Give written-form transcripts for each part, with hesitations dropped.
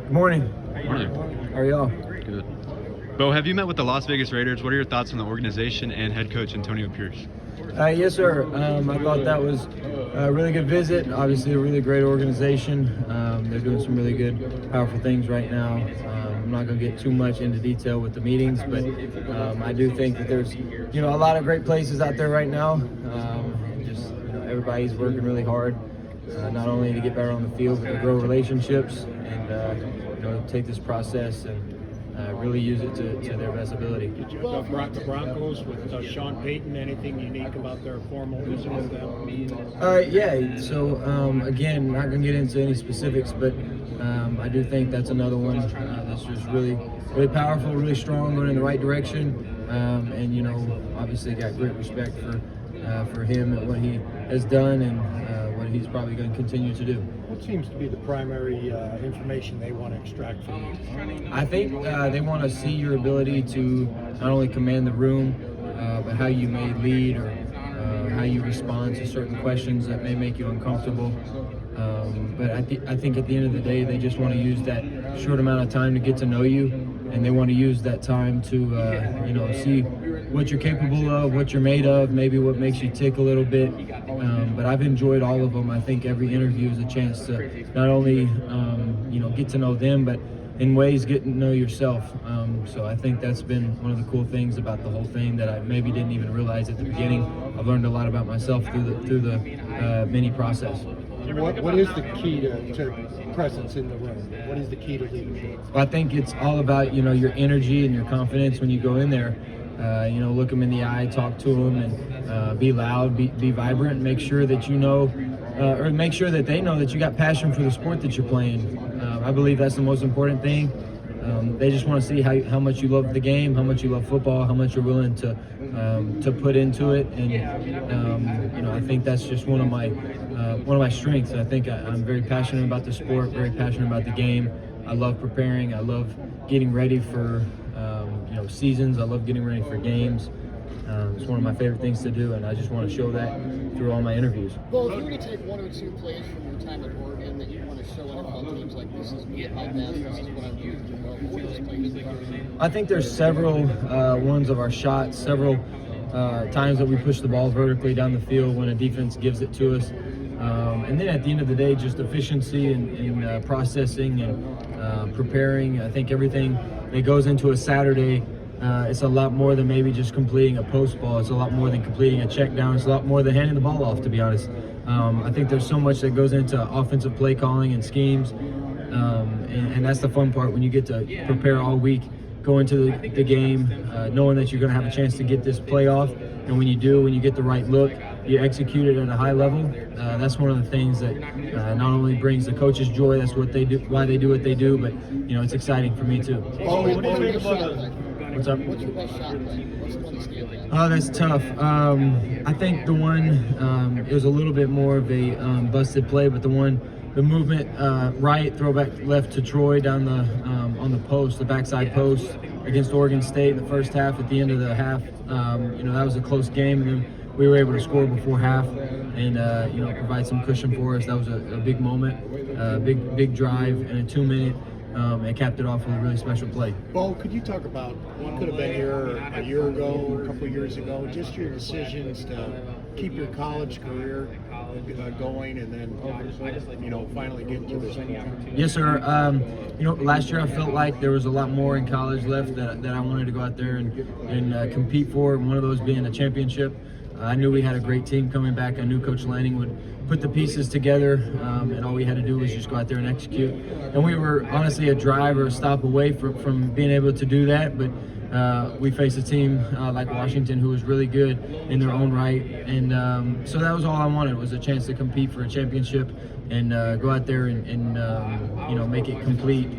Good morning. Morning. How are y'all? Good. Bo, have you met with the Las Vegas Raiders? What are your thoughts on the organization and head coach Antonio Pierce? Yes, sir. I thought that was a really good visit. Obviously, a really great organization. They're doing some really good, powerful things right now. I'm not going to get too much into detail with the meetings, but I do think that there's, a lot of great places out there right now. Everybody's working really hard, not only to get better on the field, but to grow relationships and take this process and really use it to their best ability. Did you about the Broncos with Sean Payton? Anything unique about their formal visit with them? Yeah. So again, not gonna get into any specifics, but I do think that's another one that's just really powerful, really strong, going in the right direction, and obviously got great respect for him and what he has done and what he's probably going to continue to do. What seems to be the primary information they want to extract from you? I think they want to see your ability to not only command the room, but how you may lead or how you respond to certain questions that may make you uncomfortable. But I think at the end of the day, they just want to use that short amount of time to get to know you, and they want to use that time to see what you're capable of, what you're made of, maybe what makes you tick a little bit. But I've enjoyed all of them. I think every interview is a chance to not only get to know them, but in ways get to know yourself. So I think that's been one of the cool things about the whole thing that I maybe didn't even realize at the beginning. I've learned a lot about myself through the mini process. What is the key to presence in the room? What is the key to leadership? Well, I think it's all about your energy and your confidence when you go in there. Look them in the eye, talk to them, and be loud, be vibrant. Make sure that or make sure that they know that you got passion for the sport that you're playing. I believe that's the most important thing. They just want to see how much you love the game, how much you love football, how much you're willing to put into it, and I think that's just one of my strengths. I think I'm very passionate about the sport, very passionate about the game. I love preparing. I love getting ready for seasons. I love getting ready for games. It's one of my favorite things to do, and I just want to show that through all my interviews. Well, if you were to take one or two plays from your time at Oregon that you want to show NFL teams like this is me at my best, this is what I'm doing well, what would those plays be? I think there's several ones of our shots, several times that we push the ball vertically down the field when a defense gives it to us. And then at the end of the day, just efficiency and processing and preparing. I think everything that goes into a Saturday, it's a lot more than maybe just completing a post ball. It's a lot more than completing a check down. It's a lot more than handing the ball off, to be honest. I think there's so much that goes into offensive play calling and schemes. And that's the fun part when you get to prepare all week, go into the game, knowing that you're going to have a chance to get this play off. And when you do, when you get the right look, you execute it at a high level. That's one of the things that not only brings the coaches joy, that's what they do, why they do what they do, but it's exciting for me too. What's up? What's your best shot play? What's the one that stands out? Oh, that's tough. I think the one, it was a little bit more of a busted play, but the movement right, throwback left to Troy down on the post, the backside post against Oregon State in the first half. At the end of the half, that was a close game, and then we were able to score before half and provide some cushion for us. That was a big moment, big drive, and a 2-minute. And capped it off with a really special play. Bo, could you talk about what could have been here a year ago, a couple of years ago, just your decisions to keep your college career going and then, finally get to this point? Yes, sir. Last year I felt like there was a lot more in college left that I wanted to go out there and compete for, one of those being a championship. I knew we had a great team coming back. I knew Coach Lanning would put the pieces together, and all we had to do was just go out there and execute. And we were honestly a drive or a stop away from being able to do that, but we faced a team like Washington who was really good in their own right. And so that was all I wanted, was a chance to compete for a championship and go out there and make it complete,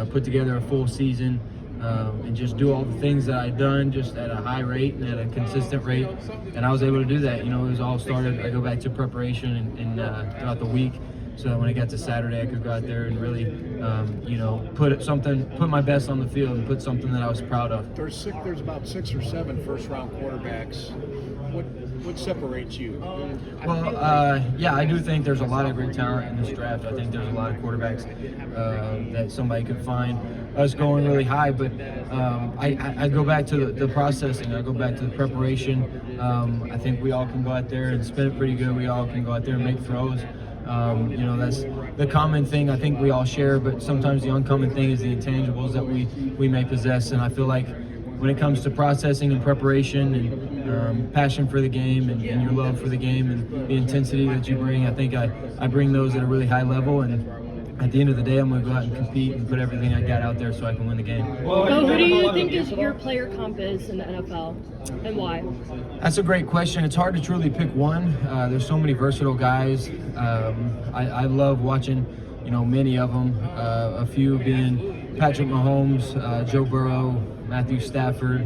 put together a full season. And just do all the things that I'd done just at a high rate and at a consistent rate. And I was able to do that. It was all started, I go back to preparation and throughout the week, so that when it got to Saturday, I could go out there and really, put my best on the field and put something that I was proud of. There's about 6 or 7 first-round quarterbacks. what separates you? Well, yeah, I do think there's a lot of great talent in this draft. I think there's a lot of quarterbacks that somebody could find us going really high. But I go back to the processing. I go back to the preparation. I think we all can go out there and spin it pretty good. We all can go out there and make throws. That's the common thing I think we all share, but sometimes the uncommon thing is the intangibles that we may possess. And I feel like when it comes to processing and preparation and passion for the game and your love for the game and the intensity that you bring, I think I bring those at a really high level. And at the end of the day, I'm going to go out and compete and put everything I got out there so I can win the game. Well, who do you think is your player comp is in the NFL, and why? That's a great question. It's hard to truly pick one. There's so many versatile guys. I love watching, many of them. A few being Patrick Mahomes, Joe Burrow, Matthew Stafford.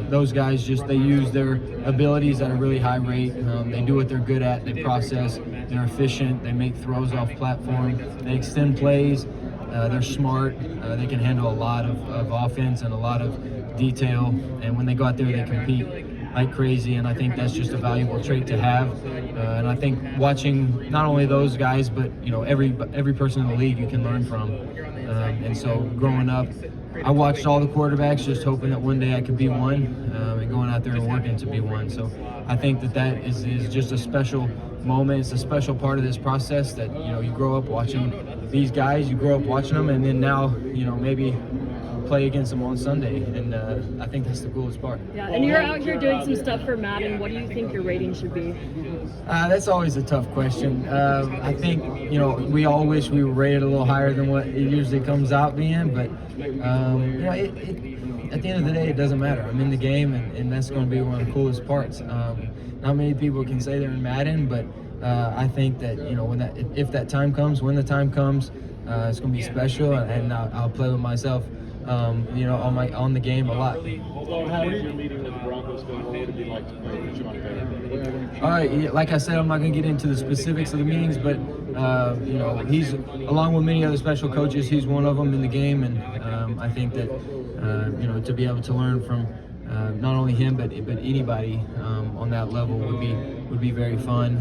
Those guys they use their abilities at a really high rate. They do what they're good at. They process. They're efficient. They make throws off platform. They extend plays. They're smart. They can handle a lot of offense and a lot of detail. And when they go out there, they compete like crazy. And I think that's just a valuable trait to have. And I think watching not only those guys, but every person in the league you can learn from. And so growing up, I watched all the quarterbacks, just hoping that one day I could be one, and going out there and working to be one. So I think that is just a special moment. It's a special part of this process that you grow up watching these guys, you grow up watching them, and then now maybe play against them on Sunday, and I think that's the coolest part. Yeah, and you're out here doing some stuff for Madden. What do you think your rating should be? That's always a tough question. I think we all wish we were rated a little higher than what it usually comes out being, but at the end of the day, it doesn't matter. I'm in the game, and that's going to be one of the coolest parts. Not many people can say they're in Madden, but I think that if that time comes, when the time comes, it's going to be special, and I'll play with myself. On the game a lot. How is your meeting with the Broncos going? What would it be like to play for Sean Payton? All right, like I said, I'm not going to get into the specifics of the meetings, but he's, along with many other special coaches, he's one of them in the game, and I think that to be able to learn from not only him but anybody on that level would be very fun,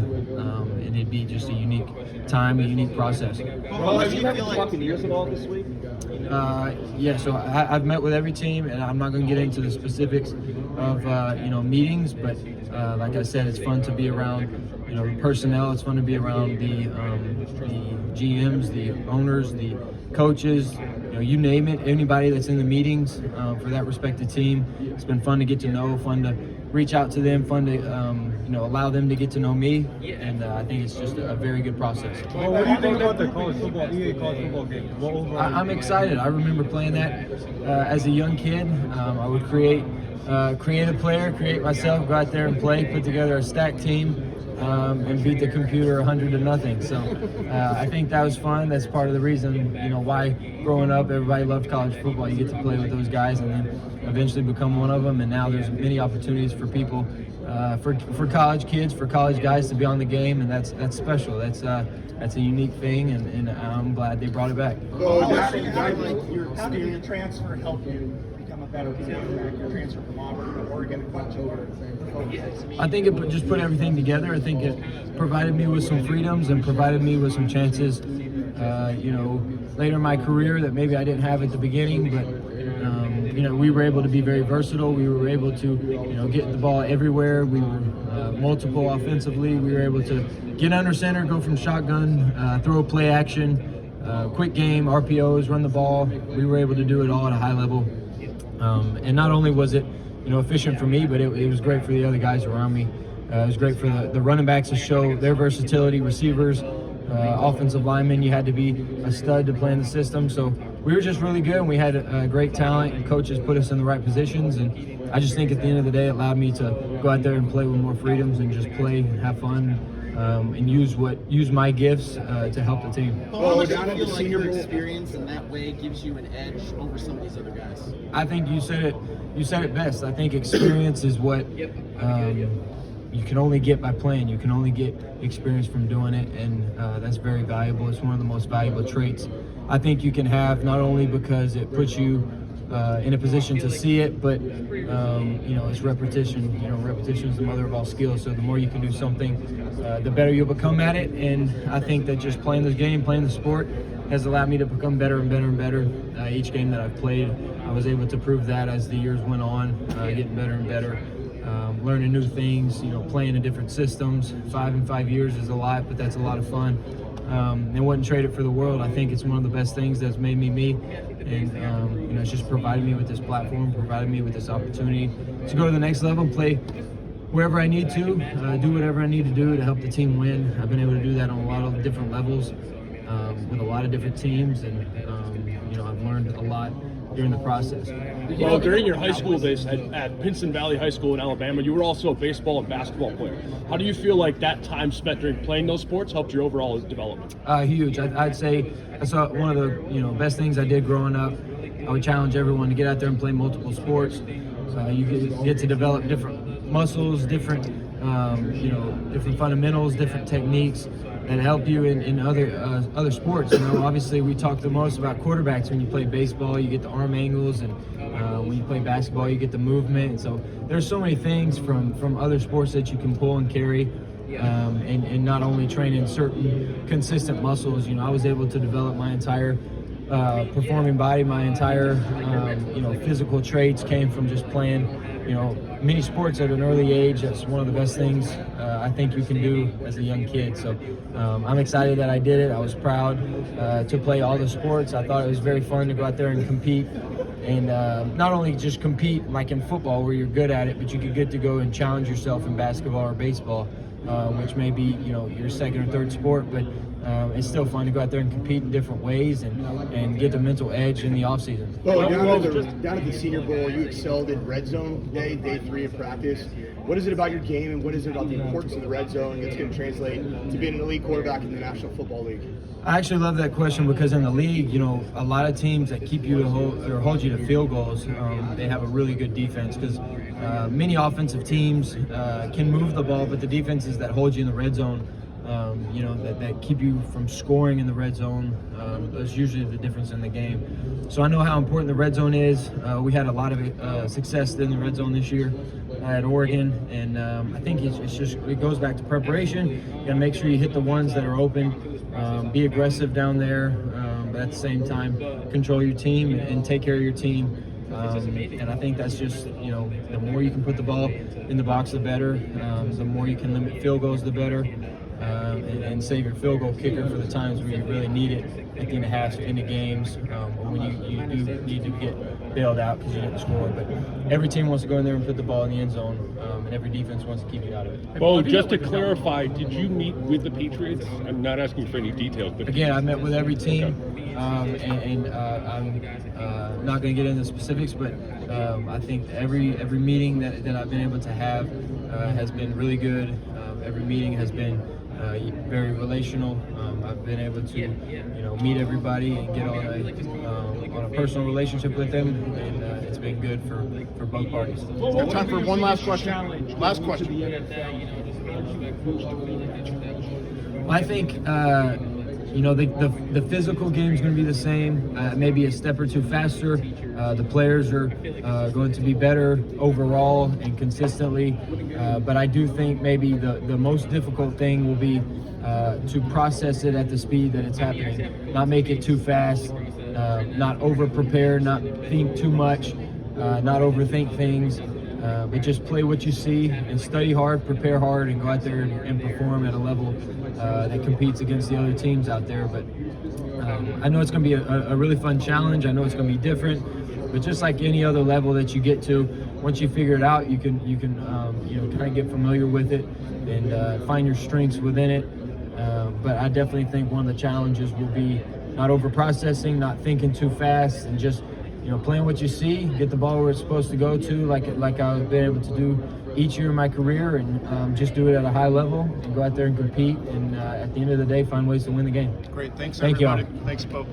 and it'd be just a unique time, a unique process. Well, have you met with the Buccaneers at all this week? Yeah, so I've met with every team, and I'm not going to get into the specifics of meetings, but like I said, it's fun to be around the personnel. It's fun to be around the GMs, the owners, the coaches, you name it, anybody that's in the meetings for that respective team. It's been fun to get to know, fun to reach out to them, fun to allow them to get to know me, and I think it's just a very good process. Well, what do you think about the EA college football game? I'm excited. I remember playing that as a young kid. I would create a player, create myself, go out there and play, put together a stack team, and beat the computer 100-0. So I think that was fun. That's part of the reason, why growing up everybody loved college football. You get to play with those guys and then eventually become one of them. And now there's many opportunities for people, for college kids, for college guys to be on the game, and that's special. That's a unique thing, and I'm glad they brought it back. How did your transfer help you become a better quarterback? Your transfer from Auburn to Oregon and bunch over. I think it just put everything together. I think it provided me with some freedoms and provided me with some chances, later in my career that maybe I didn't have at the beginning. But we were able to be very versatile. We were able to, get the ball everywhere. We were multiple offensively. We were able to get under center, go from shotgun, throw play action, quick game, RPOs, run the ball. We were able to do it all at a high level. And not only was it, efficient for me, but it was great for the other guys around me. It was great for the running backs to show their versatility, receivers, offensive linemen. You had to be a stud to play in the system. So we were just really good, and we had great talent, and coaches put us in the right positions. And I just think at the end of the day, it allowed me to go out there and play with more freedoms and just play, have fun, and use my gifts to help the team. How much do you feel like your experience in that way gives you an edge over some of these other guys? I think you said it best. I think experience is what you can only get by playing. You can only get experience from doing it, and that's very valuable. It's one of the most valuable traits I think you can have, not only because it puts you in a position to see it, but you know, it's repetition. You know, repetition is the mother of all skills. So the more you can do something, the better you'll become at it. And I think that just playing this game, playing the sport, has allowed me to become better and better and better. Each game that I've played, I was able to prove that as the years went on, getting better and better. Learning new things, you know, playing in different systems. 5 in 5 years is a lot, but that's a lot of fun. And wouldn't trade it for the world. I think it's one of the best things that's made me me. And you know, it's just provided me with this platform, provided me with this opportunity to go to the next level, play wherever I need to, do whatever I need to do to help the team win. I've been able to do that on a lot of different levels with a lot of different teams, and you know, I've learned a lot during the process. Well, during your high school days at Pinson Valley High School in Alabama, you were also a baseball and basketball player. How do you feel like that time spent during playing those sports helped your overall development? Huge. I'd say that's one of the best things I did growing up. I would challenge everyone to get out there and play multiple sports. You get to develop different muscles, different different fundamentals, different techniques that help you in other sports. You know, obviously we talk the most about quarterbacks. When you play baseball, you get the arm angles, and when you play basketball, you get the movement. And so there's so many things from other sports that you can pull and carry, and not only training certain consistent muscles. You know, I was able to develop my entire performing body, my entire physical traits came from just playing many sports at an early age. That's one of the best things I think you can do as a young kid. So I'm excited that I did it. I was proud to play all the sports. I thought it was very fun to go out there and compete, and not only just compete like in football where you're good at it, but you could get to go and challenge yourself in basketball or baseball, which may be your second or third sport, but it's still fun to go out there and compete in different ways and get the mental edge in the off season. Well, down at the Senior Bowl, you excelled in red zone day 3 of practice. What is it about your game, and what is it about the importance of the red zone that's going to translate to being an elite quarterback in the National Football League? I actually love that question, because in the league, a lot of teams that keep you to hold you to field goals, they have a really good defense, because many offensive teams can move the ball, but the defenses that hold you in the red zone, that keep you from scoring in the red zone, that's usually the difference in the game. So I know how important the red zone is. We had a lot of success in the red zone this year at Oregon, and I think it goes back to preparation. You gotta make sure you hit the ones that are open, be aggressive down there, but at the same time control your team and take care of your team. And I think that's just, the more you can put the ball in the box, the better. The more you can limit field goals, the better. And save your field goal kicker for the times where you really need it at the end of halves, end of games, or when you do need to get bailed out because you didn't score. But every team wants to go in there and put the ball in the end zone, and every defense wants to keep you out of it. Well, just to clarify, did you meet with the Patriots? I'm not asking for any details, but again, I met with every team, and I'm not going to get into specifics, but I think every meeting that I've been able to have has been really good. Every meeting has been very relational. I've been able to, meet everybody and get on a personal relationship with them, and it's been good for both parties. We have time for one last question. Last question. I think the physical game is going to be the same, maybe a step or two faster. The players are going to be better overall and consistently, but I do think maybe the most difficult thing will be to process it at the speed that it's happening, not make it too fast, not over-prepare, not think too much, not overthink things, but just play what you see and study hard, prepare hard, and go out there and perform at a level that competes against the other teams out there. But I know it's going to be a really fun challenge. I know it's going to be different, but just like any other level that you get to, once you figure it out, you can kind of get familiar with it and find your strengths within it. But I definitely think one of the challenges will be not over-processing, not thinking too fast, and just playing what you see, get the ball where it's supposed to go to, like I've been able to do each year in my career, and just do it at a high level and go out there and compete, and at the end of the day, find ways to win the game. Great. Thanks, Thank you all. everybody. Thanks, Pope.